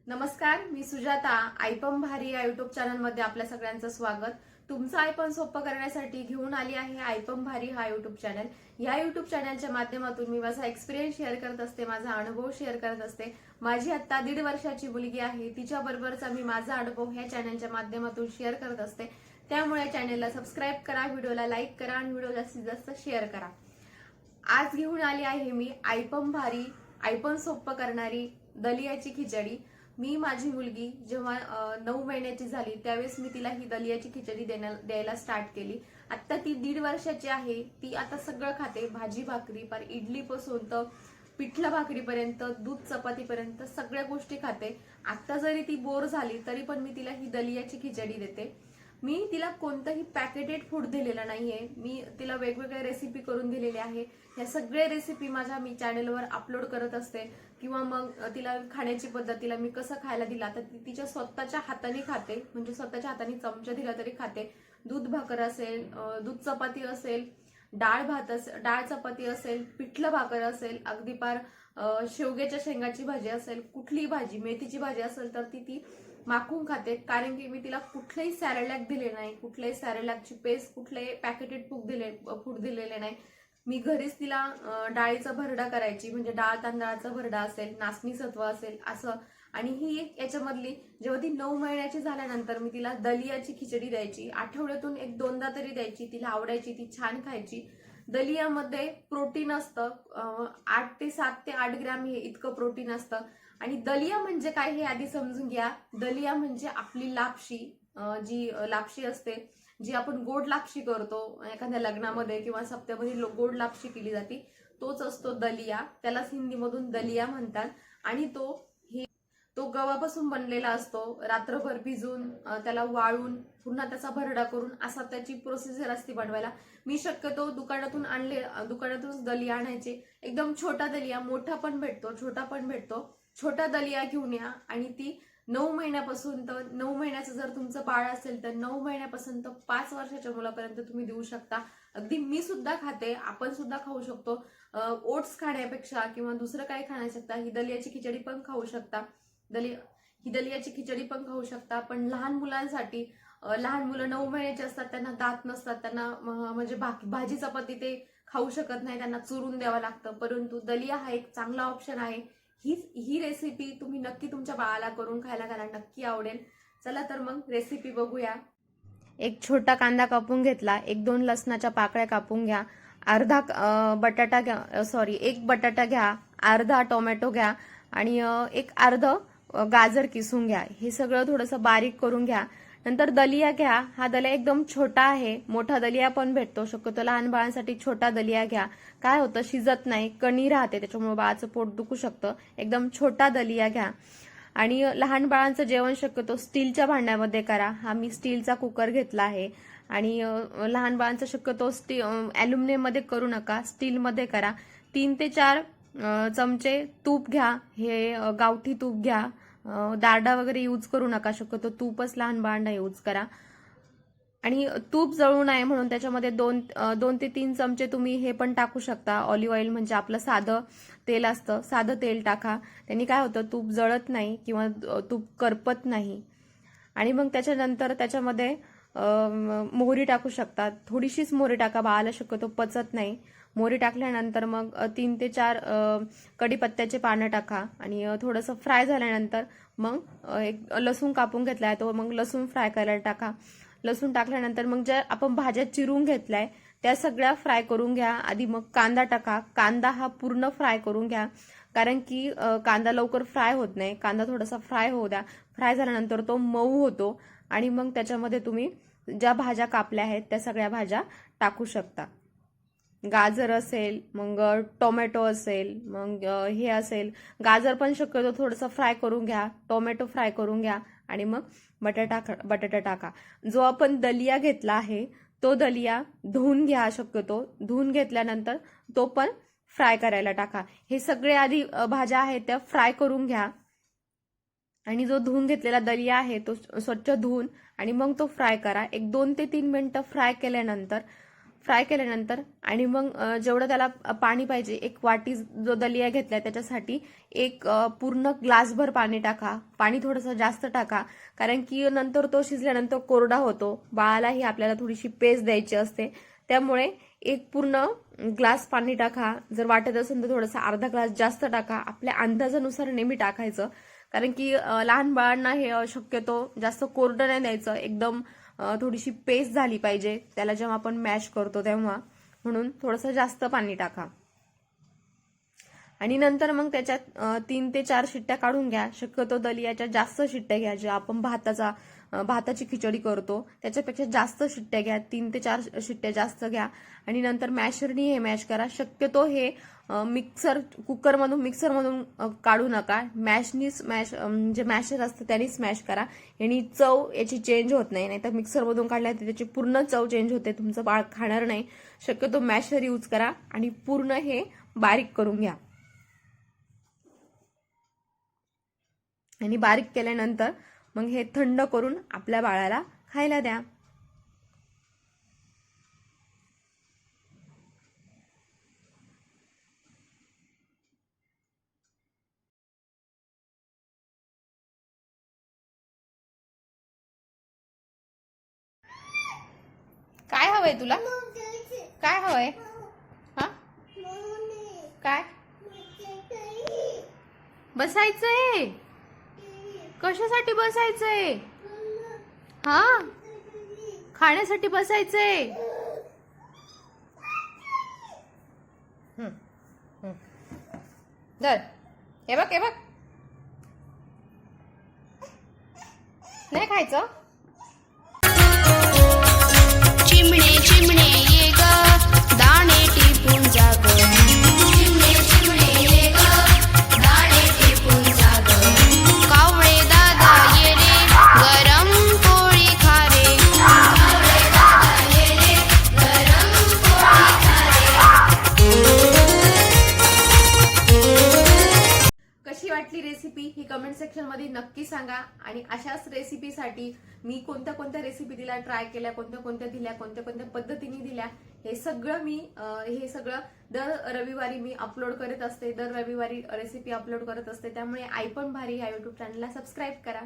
नमस्कार, मी सुजाता. आयपम भारी या युट्यूब चॅनलमध्ये आपल्या सगळ्यांचं स्वागत. तुमचं आयपन सोपं करण्यासाठी घेऊन आली आहे आयपम भारी हा युट्यूब चॅनल. या युट्यूब चॅनलच्या माध्यमातून मी माझा एक्सपिरियन्स शेअर करत असते, माझा अनुभव शेअर करत असते. माझी आता 1.5 वर्षाची मुलगी आहे, तिच्या बरोबरचा मी माझा अनुभव ह्या चॅनलच्या माध्यमातून शेअर करत असते. त्यामुळे चॅनलला सबस्क्राईब करा, व्हिडिओला लाईक करा आणि व्हिडिओ जास्तीत जास्त शेअर करा. आज घेऊन आली आहे मी आयपम भारी, आयपन सोपं करणारी दलियाची खिचडी. मी माझी मुलगी जेव्हा 9 महिन्याची झाली त्यावेळेस मी तिला ही दलियाची खिचडी द्यायला स्टार्ट केली. आता ती 1.5 वर्षाची आहे. ती आता सगळं खाते, भाजी भाकरी पर इडली पासून तर पिठलं भाकरीपर्यंत, दूध चपातीपर्यंत सगळ्या गोष्टी खाते. आता जरी ती बोर झाली तरी पण मी तिला ही दलियाची खिचडी देते. मी तिला कोणतंही पॅकेटेड फूड दिलेलं नाहीये. मी तिला वेगवेगळ्या रेसिपी करून दिलेल्या आहे. ह्या सगळ्या रेसिपी मी चॅनलवर अपलोड करत असते. किंवा मग तिला खाण्याची पद्धत, तिला मी कसं खायला दिला तर ती तिच्या स्वतःच्या हाताने खाते, म्हणजे स्वतःच्या हाताने चमचा दिला तरी खाते. दूध भाकर असेल, दूध चपाती असेल, डाळ चपाती असेल, पिठलं भाकर असेल, अगदी पार शेवग्याच्या शेंगाची भाजी असेल, कुठलीही भाजी, मेथीची भाजी असेल तर ती माखून खाते. कारण की मी तिला कुठलेही सॅरेलॅक दिले नाही, कुठल्याही सॅरेलॅकची पेस्ट, कुठलेही पॅकेटेड फूड दिलेले नाही. मी घरीच तिला डाळीचा भरडा करायची, म्हणजे डाळ तांदळाचा भरडा असेल, नाचणी सत्व असेल असं. आणि ही एक याच्यामधली, जेव्हा ती 9 महिन्याची झाल्यानंतर मी तिला दलियाची खिचडी द्यायची. आठवड्यातून 1-2दा तरी द्यायची. तिला आवडायची, ती छान खायची. दलियामध्ये प्रोटीन असतं, 7 ते 8 ग्रॅम हे इतकं प्रोटीन असतं. आणि दलिया म्हणजे काय हे आधी समजून घ्या. दलिया म्हणजे आपली लापशी, जी लापशी असते, जी आपण गोड लापशी करतो एखाद्या लग्नामध्ये किंवा सप्त्यामध्ये गोड लापशी केली जाते, तोच असतो दलिया. त्यालाच हिंदीमधून दलिया म्हणतात. आणि तो गव्हापासून बनलेला असतो. रात्रभर भिजून त्याला वाळून पुन्हा त्याचा भरडा करून असा त्याची प्रोसिजर असते बनवायला. मी शक्यतो दुकानातूनच दलिया आणायचे. एकदम छोटा दलिया, मोठा पण भेटतो, छोटा पण भेटतो. छोटा दलिया घेऊन या आणि ती 9 महिन्यापासून तर 9 महिन्याचं जर तुमचं बाळ असेल तर 9 महिन्यापासून तर 5 वर्षाच्या मुलापर्यंत तुम्ही देऊ शकता. अगदी मी सुद्धा खाते, आपण सुद्धा खाऊ शकतो. ओट्स खाण्यापेक्षा किंवा दुसरं काही खाण्यापेक्षा ही दलियाची खिचडी पण खाऊ शकता. ही दलियाची खिचडी पण खाऊ शकता. पण लहान मुलांसाठी, लहान मुलं 9 महिन्याचे असतात, त्यांना दात नसतात, त्यांना म्हणजे भाजी चपाती ते खाऊ शकत नाही, त्यांना चुरून द्यावं लागतं. परंतु दलिया हा एक चांगला ऑप्शन आहे. ही रेसिपी तुम्ही नक्की तुमच्या बाळाला करून खायला घाला, नक्की आवडेल. चला तर मग रेसिपी बघूया. एक छोटा कांदा कापून घेतला, 1-2 लसणाच्या पाकळ्या कापून घ्या, एक बटाटा घ्या, अर्धा टोमॅटो घ्या आणि एक अर्ध गाजर किसून घ्या. हे सगळं थोडंसं बारीक करून घ्या. नंतर दलिया घ्या. हा दलिया एकदम छोटा आहे, मोठा दलिया पण भेटतो. शक्यतो लहान बाळांसाठी छोटा दलिया घ्या. काय होतं, शिजत नाही, कणी राहते, त्याच्यामुळे बाळाचं पोट दुखू शकतं. एकदम छोटा दलिया घ्या. आणि लहान बाळांचं जेवण शक्यतो स्टीलच्या भांड्यामध्ये करा. हा मी स्टीलचा कुकर घेतला आहे. आणि लहान बाळांचं शक्यतो ॲल्युमिनियममध्ये करू नका, स्टीलमध्ये करा. 3 ते 4 चमचे तूप घ्या. हे गावठी तूप घ्या, डालडा वगैरे यूज करू नका. शक्यतो तूपच लहान बाळांना यूज करा. आणि तूप जळू नये म्हणून त्याच्यामध्ये 2 ते 3 चमचे तुम्ही हे पण टाकू शकता, ऑलिव्ह ऑइल, म्हणजे आपलं साधं तेल असतं, साधं तेल टाका. त्यांनी काय होतं, तूप जळत नाही किंवा तूप करपत नाही. आणि मग त्याच्यानंतर त्याच्यामध्ये मोहरी टाकू शकता. थोडीशीच मोहरी टाका, बाळाला शक्यतो पचत नाही. मोहरी टाकल्यानंतर मग 3 ते 4 कढीपत्त्याचे पानं टाका. आणि थोडंसं फ्राय झाल्यानंतर मग एक लसूण कापून घेतलाय तो मग लसूण फ्राय करायला टाका. लसूण टाकल्यानंतर मग ज्या आपण भाज्या चिरून घेतलाय त्या सगळ्या फ्राय करून घ्या. आधी मग कांदा टाका. कांदा हा पूर्ण फ्राय करून घ्या, कारण की कांदा लवकर फ्राय होत नाही. कांदा थोडासा फ्राय होऊ द्या. फ्राय झाल्यानंतर तो मऊ होतो आणि मग त्याच्यामध्ये तुम्ही ज्या भाज्या कापल्या आहेत त्या सगळ्या भाज्या टाकू शकता. गाजर असेल, मग टोमॅटो असेल, मग हे असेल, गाजर पण शक्यतो थोडंसं फ्राय करून घ्या, टोमॅटो फ्राय करून घ्या आणि मग बटाटा टाका. जो आपण दलिया घेतला आहे तो दलिया धुवून घ्या. शक्यतो धुवून घेतल्यानंतर तो पण फ्राय करायला टाका. हे सगळे आधी भाज्या आहेत त्या फ्राय करून घ्या. आणि जो धुवून घेतलेला दलिया आहे तो स्वच्छ धुवून आणि मग तो फ्राय करा. एक 2 ते 3 मिनिटं फ्राय केल्यानंतर फ्राय केल्यानंतर आणि मग जेवढं त्याला पाणी पाहिजे, एक वाटी जो दलिया घेतलाय त्याच्यासाठी एक पूर्ण ग्लासभर पाणी टाका. पाणी थोडंसं जास्त टाका, कारण की नंतर तो शिजल्यानंतर कोरडा होतो. बाळालाही आपल्याला थोडीशी पेस्ट द्यायची असते, त्यामुळे एक पूर्ण ग्लास पाणी टाका. जर वाटत असेल तर थोडासा अर्धा ग्लास जास्त टाका. आपल्या अंदाजानुसार नेहमी टाकायचं, कारण की लहान बाळांना हे शक्यतो जास्त कोरडं नाही द्यायचं. एकदम थोडीशी पेस्ट झाली पाहिजे त्याला जेव्हा आपण मॅश करतो तेव्हा, म्हणून थोडंसं जास्त पाणी टाका. आणि नंतर मग त्याच्यात 3 ते 4 शिट्ट्या काढून घ्या. शक्यतो दलियाच्या जास्त शिट्ट्या घ्या. जे आपण भाताची खिचडी करतो त्याच्यापेक्षा जास्त शिट्ट्या घ्या. 3 ते 4 शिट्ट्या जास्त घ्या आणि नंतर मॅशरनी हे मॅश करा. शक्यतो हे मिक्सरमधून काढू नका. जे मॅशर असतं त्याने स्मॅश करा. यानी चव याची चेंज होत नाही. नाहीतर मिक्सरमधून काढल्या तर त्याची पूर्ण चव चेंज होते. तुमचं बाळ खाणार नाही. शक्यतो मॅशर यूज करा आणि पूर्ण हे बारीक करून घ्या. आणि बारीक केल्यानंतर मग हे थंड करून आपल्या बाळाला खायला द्या. काय हवंय तुला? काय हवंय? हा, काय? बसायचंय? कशासाठी बसायचंय? हा, खाण्यासाठी बसायचंय. धर, हे बघ, हे बघ. नाही खायचं? चिमणे चिमणे ये ग दाणे टिपून जाग. चिमणे चिमणे ये ग दाणे टिपून जाग. कावळे दादा ये रे गरम पोळी खा रे. कावळे दादा ये रे गरम पोळी खा रे. कशी वाटली रेसिपी ही कमेंट सेक्शन मध्ये नक्की सांगा. आणि अशाच रेसिपीसाठी मी कोणत्या कोणत्या रेसिपी दिल्या, ट्राय केल्या, कोणत्या दिल्या, कोणत्या पद्धतीने दिल्या, हे सगळं दर रविवारी मी अपलोड करत असते. दर रविवारी रेसिपी अपलोड करत असते. त्यामुळे आई पण भारी या युट्यूब चॅनलला सबस्क्राईब करा.